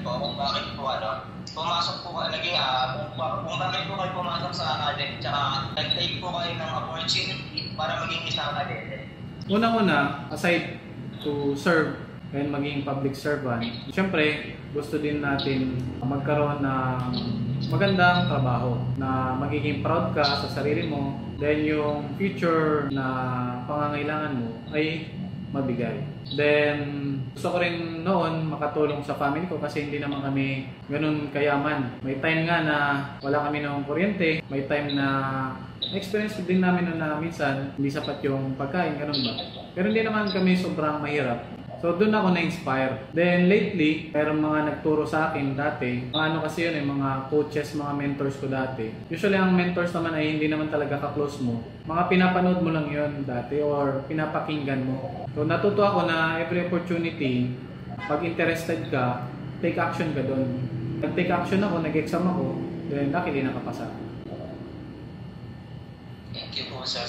po kung bakit po pumasok po kayo, kung bakit po kayo pumasok sa academy, tsaka nag-take po kayo ng opportunity para maging isang academy. Unang-una, aside to serve and maging public servant, siyempre gusto din natin magkaroon ng magandang trabaho na magiging proud ka sa sarili mo, then yung future na pangangailangan mo ay mabigay. Then gusto ko rin noon makatulong sa family ko kasi hindi naman kami ganun kayaman. May time nga na wala kami ng kuryente, may time na experience din namin na minsan hindi sapat yung pagkain, ganun ba? Pero hindi naman kami sobrang mahirap. So doon ako na-inspire. Then lately, mayroong mga nagturo sa akin dati. Mga kasi yun, mga coaches, mga mentors ko dati. Usually ang mentors naman ay hindi naman talaga ka-close mo. Mga pinapanood mo lang yun dati or pinapakinggan mo. So natuto ako na every opportunity, pag interested ka, take action ka doon. Nag-take action ako, nag-exam ako, then luckily nakapasa. Thank you po, sir.